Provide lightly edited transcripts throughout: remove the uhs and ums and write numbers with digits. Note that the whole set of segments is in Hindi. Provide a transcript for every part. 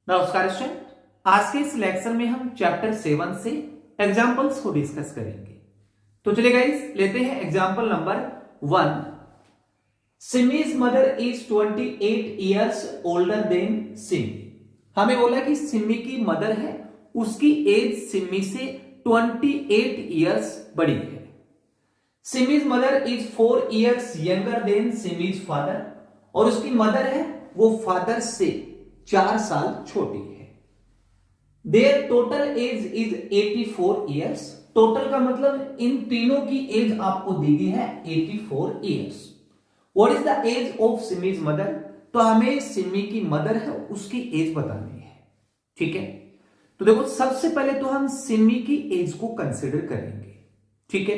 नमस्कार स्टूडेंट। आज के इस लेक्चर में हम चैप्टर 7 से एग्जांपल्स को डिस्कस करेंगे। तो चलिए गाइस लेते हैं example number 1। Simi's mother is 28 years older than Simi. हमें बोला कि सिमी की मदर है, उसकी एज सिमी से 28 इयर्स बड़ी है। Simi's mother is 4 years younger than Simi's father, और उसकी मदर है वो फादर से 4 साल छोटी है। Their total age is 84 years. Total का मतलब इन तीनों की एज आपको दी गई है 84 years. What is the age of Simi's mother? तो हमें सिमी की मदर है उसकी एज बतानी है। ठीक है, तो देखो सबसे पहले तो हम सिमी की एज को कंसिडर करेंगे। ठीक है,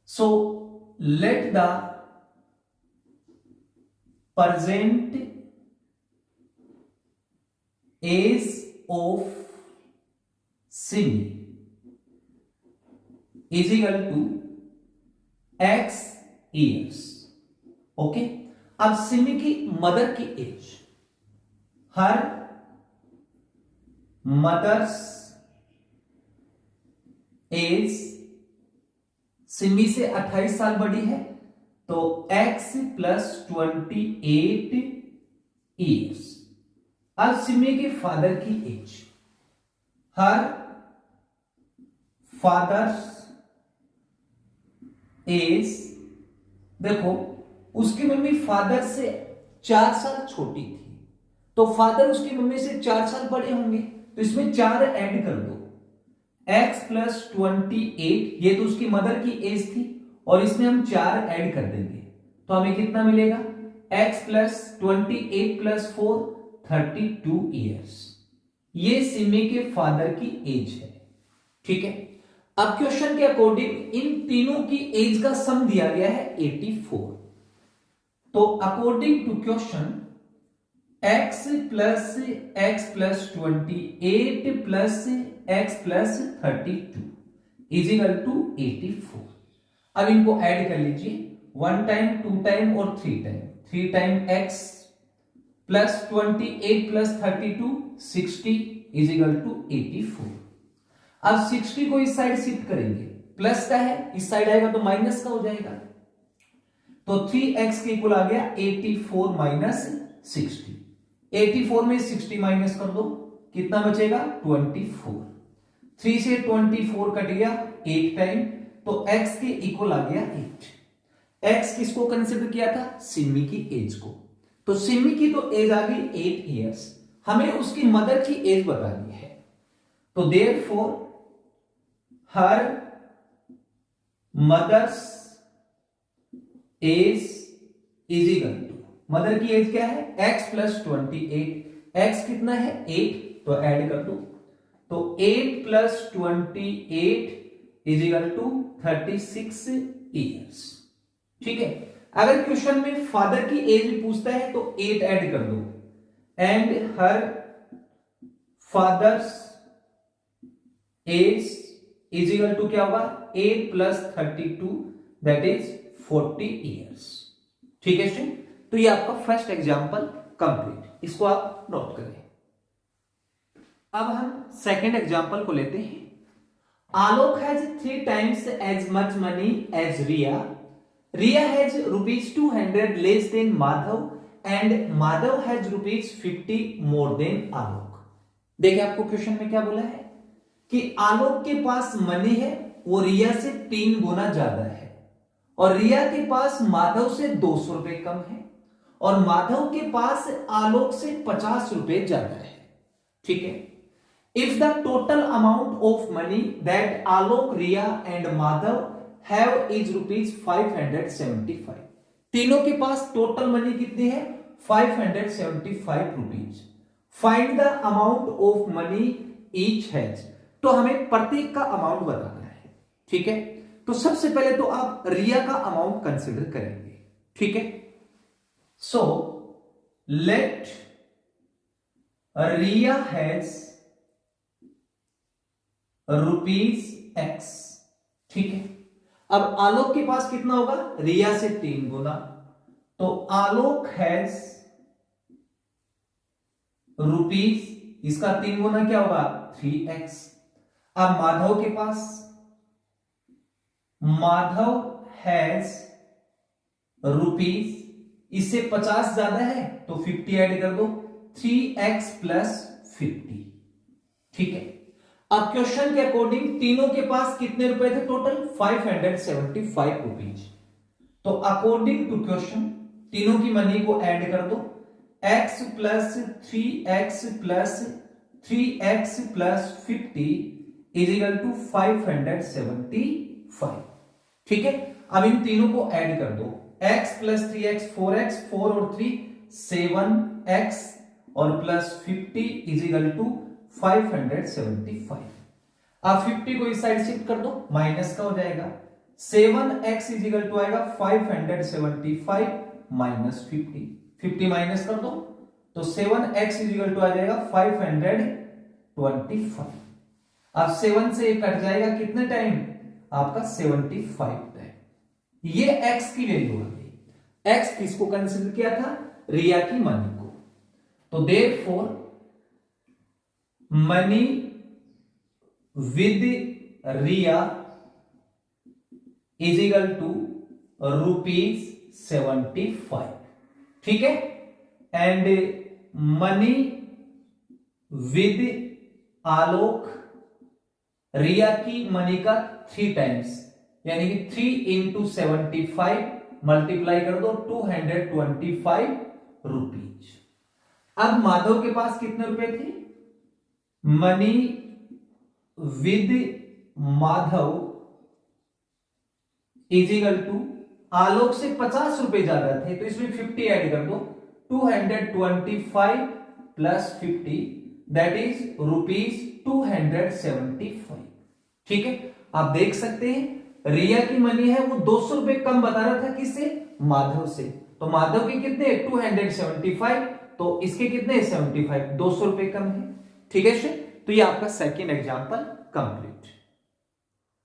so let the present age of Simi is equal to x years. Okay, अब सिमी की मदर की एज, हर मदर्स एज सिमी से 28 साल बड़ी है, तो x प्लस 28 ईयर्स। अब सिमी के फादर की एज, हर फादर्स एज, देखो उसकी मम्मी फादर से 4 साल छोटी थी, तो फादर उसकी मम्मी से 4 साल बड़े होंगे, तो इसमें 4 ऐड कर दो। x प्लस 28, ये तो उसकी मदर की एज थी, और इसमें हम 4 ऐड कर देंगे, तो हमें कितना मिलेगा? x plus 28 plus 4 32 years. ये सिमी के फादर की एज है। ठीक है, अब क्वेश्चन के अकॉर्डिंग इन तीनों की एज का सम दिया गया है 84। तो according to question x plus 28 plus x plus 32 is equal to 84। अब इनको ऐड कर लीजिए, 1 टाइम 2 टाइम और 3 time. 3 time x plus 28 plus 32 60 is equal to 84। अब 60 को इस साइड शिफ्ट करेंगे, प्लस का है, इस साइड आएगा तो माइनस का हो जाएगा, तो 3x के इक्वल आ गया 84 माइनस 60। 84 में 60 माइनस कर दो, कितना बचेगा? 24। 3 से 24 कट गया 8 टाइम, तो x के इक्वल आ गया 8। x किसको कंसिडर किया था? सिमी की एज को। तो सिमी की तो एज आ गई 8 इयर्स, हमें उसकी मदर की एज बतानी है। तो therefore her mother's age is equal to, mother की एज क्या है? x plus 28। x कितना है? 8, तो ऐड कर दो, तो 8 plus 28 is equal to 36 years. ठीक है, अगर क्वेश्चन में फादर की एज भी पूछता है तो 8 ऐड कर दो, and her father's age is equal to क्या होगा? 8 प्लस 32 दैट इज 40 इयर्स। ठीक है स्टूडेंट, तो ये आपका फर्स्ट एग्जांपल कंप्लीट, इसको आप नोट करें। अब हम सेकंड एग्जांपल को लेते हैं। Alok has 3 times as much money as Riya. Riya has rupees 200 less than Madhav and Madhav has rupees 50 more than Alok। देखिए आपको क्वेश्चन में क्या बोला है कि आलोक के पास मनी है वो रिया से 3 गुना ज्यादा है, और रिया के पास माधव से 200 रुपए कम है, और माधव के पास आलोक से 50 रुपए ज्यादा है। ठीक है, if the total amount of money that Alok, Riya and Madhav have is rupees 575। तीनों के पास टोटल मनी कितनी है? 575 rupees. Find the amount of money each has. तो हमें प्रत्येक का अमाउंट बताना है। ठीक है, तो सबसे पहले तो आप रिया का अमाउंट कंसिडर करेंगे। ठीक है, so let Riya has rupees x. ठीक है, अब आलोक के पास कितना होगा? रिया से 3 गुना, तो आलोक हैज रुपीज, इसका 3 गुना क्या होगा 3x। अब माधव हैज रुपीज, इससे 50 ज्यादा है तो 50 ऐड कर दो, 3x प्लस 50। ठीक है, अब क्वेश्चन के अकॉर्डिंग तीनों के पास कितने रुपए थे टोटल 575 रुपीज। तो अकॉर्डिंग टू क्वेश्चन तीनों की मनी को ऐड कर दो, x plus 3x plus 3x plus 50 is equal to 575। ठीक है, अब इन तीनों को ऐड कर दो, x प्लस 3x 4x, 4 और 3 7x और प्लस 50 इज इक्वल टू 575। अब 50 को इस साइड शिफ्ट कर दो, माइनस का हो जाएगा, 7x इज इक्वल टू आएगा 575 माइनस 50, 50 माइनस कर दो तो 7x इज इक्वल टू आ जाएगा 525। अब 7 से कट जाएगा कितने टाइम आपका 75 टाइम। ये x की वैल्यू आ गई। x किसको कंसीडर किया था रिया की मनी को, तो therefore money with Riya is equal to ₹75। ठीक है, and money with Alok, Riya की मनी का 3 टाइम्स, यानी कि 3 इंटू 75 मल्टीप्लाई कर दो 225 रुपीज। अब माधव के पास कितने रुपए थे, money with Madhav is equal to, Alok से 50 रुपए ज्यादा थे तो इसमें 50 ऐड कर दो, 225 प्लस 50 दैट इज ₹275। ठीक है, आप देख सकते हैं रिया की मनी है वो 200 रुपए कम बता रहा था किससे माधव से, तो माधव के कितने 275 तो इसके कितने 75, 200 रुपए कम है। ठीक है, तो ये आपका सेकेंड एग्जाम्पल कंप्लीट।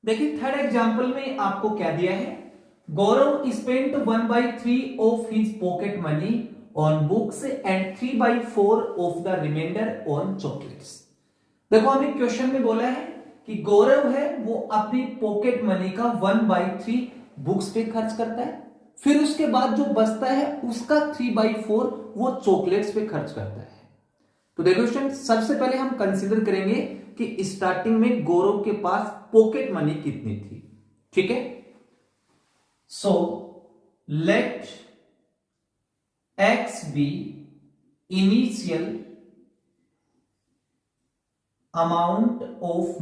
देखिए थर्ड एग्जाम्पल में आपको क्या दिया है, Gaurav spent 1/3 of his pocket money on books and 3/4 of the remainder on chocolates. देखो हमें क्वेश्चन में बोला है कि गौरव है वो अपनी पॉकेट मनी का 1/3 बुक्स पे खर्च करता है, फिर उसके बाद जो बचता है उसका 3/4 वो चॉकलेट्स पे खर्च करता है। तो देखो स्टूडेंट सबसे पहले हम कंसीडर करेंगे कि स्टार्टिंग में गौरव के पास पॉकेट मनी कितनी थी। ठीक है, so let x be initial amount of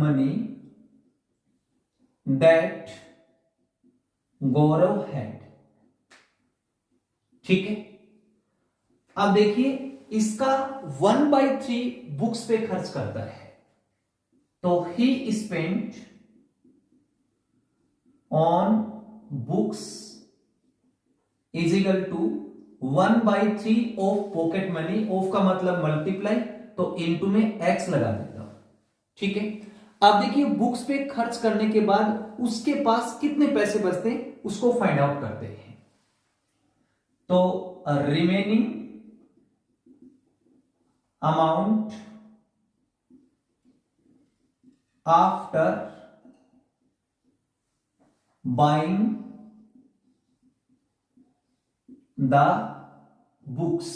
money that Gaurav had। ठीक है, अब देखिए इसका 1/3 बुक्स पे खर्च करता है, तो he spent on books is equal to 1/3 of pocket money, of का मतलब मल्टीप्लाई, तो इनटू में x लगा देता हूं। ठीक है, अब देखिए बुक्स पे खर्च करने के बाद उसके पास कितने पैसे बचते हैं उसको फाइंड आउट करते हैं। तो remaining amount after buying the books,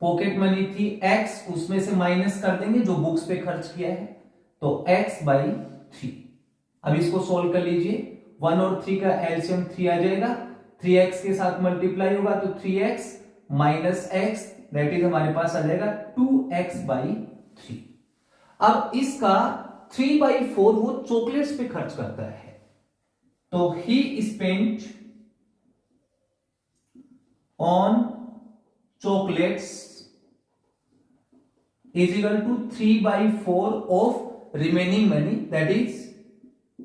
pocket money थी x, उसमें से माइनस कर देंगे जो बुक्स पे खर्च किया है, तो x/3। अब इसको सोल्व कर लीजिए, 1 और 3 का एलसीएम 3 आ जाएगा, 3x के साथ मल्टीप्लाई होगा तो 3x minus x that is हमारे पास आ जाएगा 2x/3। अब इसका 3/4 वो चॉकलेट्स पे खर्च करता है, तो he spent on chocolates is equal to 3/4 of remaining money that is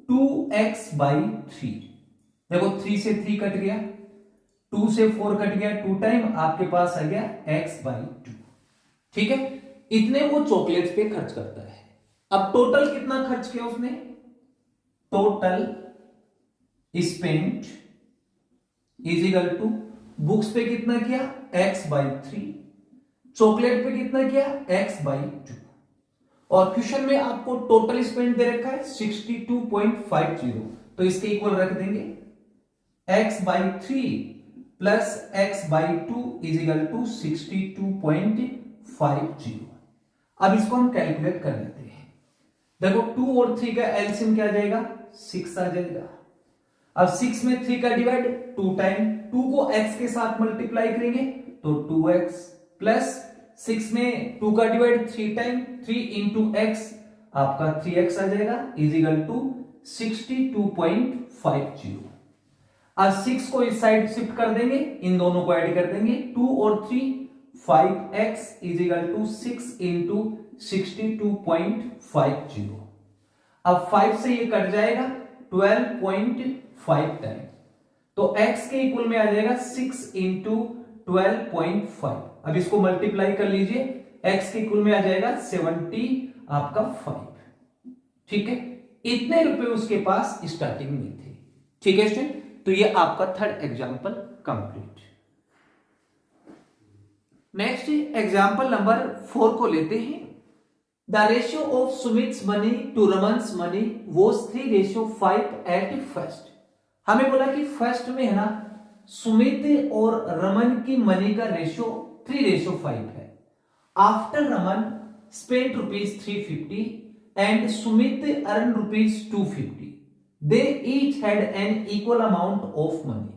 2x/3। देखो 3 से 3 कट गया, 2 से 4 कट गया 2 टाइम, आपके पास आ गया x/2। ठीक है, इतने वो चॉकलेट्स पे खर्च करता है। अब टोटल कितना खर्च किया उसने, total spent is equal to books पे कितना किया x/3, चॉकलेट पे कितना किया x/2। और क्वेश्चन में आपको टोटल स्पेंड दे रखा है 62.50, तो इसके इक्वल रख देंगे x/3 plus x/2 is equal to 62.50। अब इसको हम कैलकुलेट कर लेते हैं। देखो 2 और 3 का एलसीएम क्या आ जाएगा 6 आ जाएगा। अब 6 में 3 का डिवाइड 2 टाइम, 2 को x के साथ मल्टीप्लाई करेंगे तो 2x प्लस 6 में 2 का डिवाइड 3 टाइम, 3 इंटू x आपका 3x आ जाएगा इजिकल टू 62.50। अब 6 को इस साइड शिफ्ट कर देंगे, इन दोनों को ऐड कर देंगे 2 और 3 5x इजिकल टू 6 इंटू 62.50। अब 5 से ये कट जाएगा 12.5 टाइम, तो x के इक्वल में आ जाएगा 6 इंटू 12.5। अब इसको मल्टीप्लाई कर लीजिए, x के इक्वल में आ जाएगा 70 आपका 5। ठीक है, इतने रुपए उसके पास स्टार्टिंग में थे। ठीक है स्टूडेंट, तो ये आपका third example complete. Next example number 4 को लेते हैं। The ratio of Sumit's money to Raman's money was 3:5 at first. हमें बोला कि फर्स्ट में है ना सुमित और रमन की मनी का रेशियो 3:5 है। After Raman spent ₹350 and Sumit earn ₹250, they each had an equal amount of money.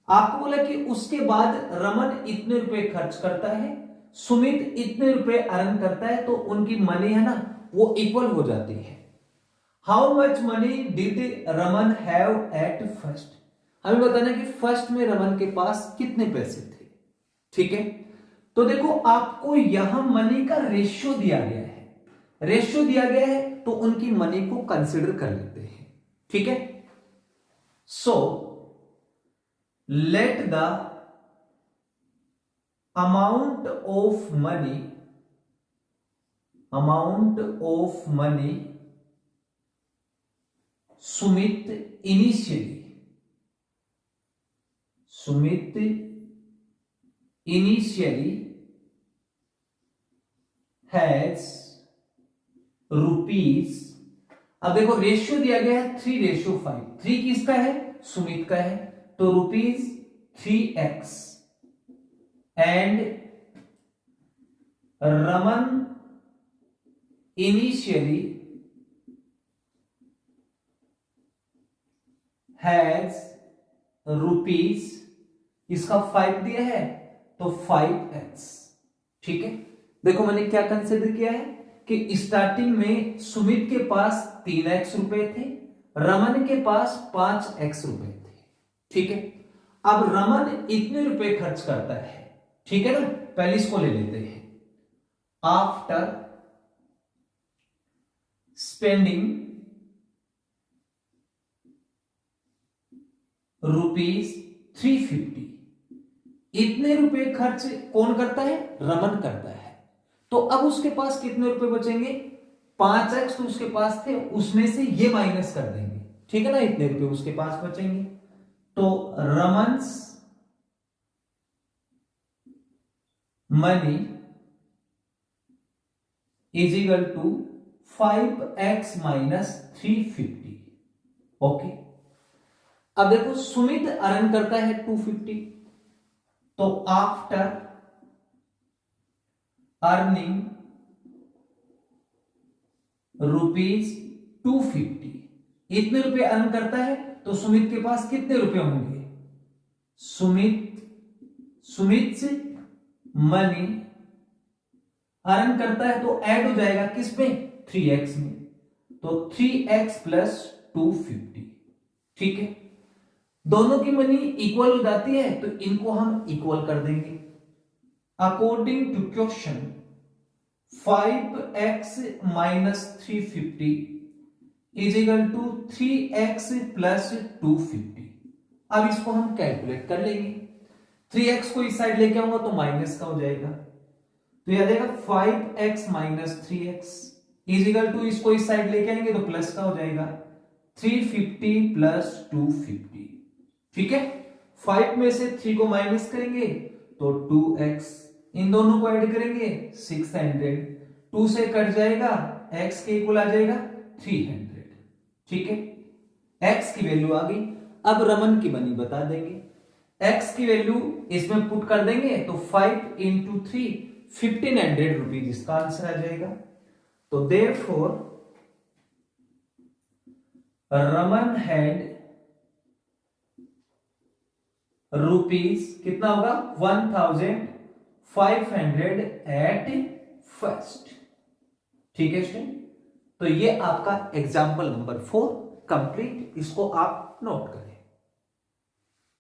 आपको बोला कि उसके बाद रमन इतने रुपए खर्च करता है, सुमित इतने रुपए अर्न करता है, तो उनकी मनी है ना वो इक्वल हो जाती है। How much money did Raman have eight first. हमें बताना कि फर्स्ट में रमन के पास कितने पैसे थे। ठीक है, तो देखो आपको यहां मनी का रेशियो दिया गया है, रेशियो दिया गया है तो उनकी मनी को कंसिडर कर लेते हैं। ठीक है, सो let the amount of money Sumit initially has rupees। अब देखो रेशियो दिया गया है 3:5, 3 किसका है सुमित का है, तो ₹3x and Raman initially has rupees, इसका 5 दिया है तो 5x। ठीक है, देखो मैंने क्या कंसिडर किया है कि स्टार्टिंग में सुमित के पास 3x रुपए थे, रमन के पास 5x रुपए थे। ठीक है, अब रमन इतने रुपए खर्च करता है। ठीक है ना, पहले इसको ले लेते हैं। आफ्टर स्पेंडिंग ₹350, इतने रुपए खर्च कौन करता है रमन करता है, तो अब उसके पास कितने रुपए बचेंगे 5x तो उसके पास थे, उसमें से ये माइनस कर देंगे। ठीक है ना, इतने रुपए उसके पास बचेंगे, तो Raman's money is equal to 5x minus 350। Okay, अब देखो सुमित अर्न करता है 250, तो आफ्टर अर्निंग ₹250, इतने रुपए अर्न करता है तो सुमित के पास कितने रुपए होंगे, सुमित से मनी अर्न करता है तो ऐड हो जाएगा किसमें 3x में, तो 3x प्लस 250। ठीक है, दोनों की मनी इक्वल हो जाती है तो इनको हम इक्वल कर देंगे। According to question 5x minus 350 is equal to 3x plus 250। अब इसको हम कैलकुलेट कर लेंगे। 3x को इस साइड लेके आऊंगा तो माइनस का हो जाएगा, तो यह आ जाएगा 5x minus 3x is equal to, इसको इस साइड लेके आएंगे तो प्लस का हो जाएगा 350 प्लस 250। ठीक है, 5 में से 3 को माइनस करेंगे तो 2x, इन दोनों को ऐड करेंगे 600, 2 से कट जाएगा, x के इक्वल आ जाएगा 300। ठीक है, x की वैल्यू आ गई। अब रमन की बनी बता देंगे। x की वैल्यू इसमें पुट कर देंगे तो 5 इंटू 3 1500 रुपीज इसका आंसर आ जाएगा। तो देयरफॉर रमन हैड रुपीज कितना होगा 1500 एट फर्स्ट। ठीक है स्टूडेंट, तो ये आपका एग्जाम्पल नंबर 4 कंप्लीट, इसको आप नोट करें।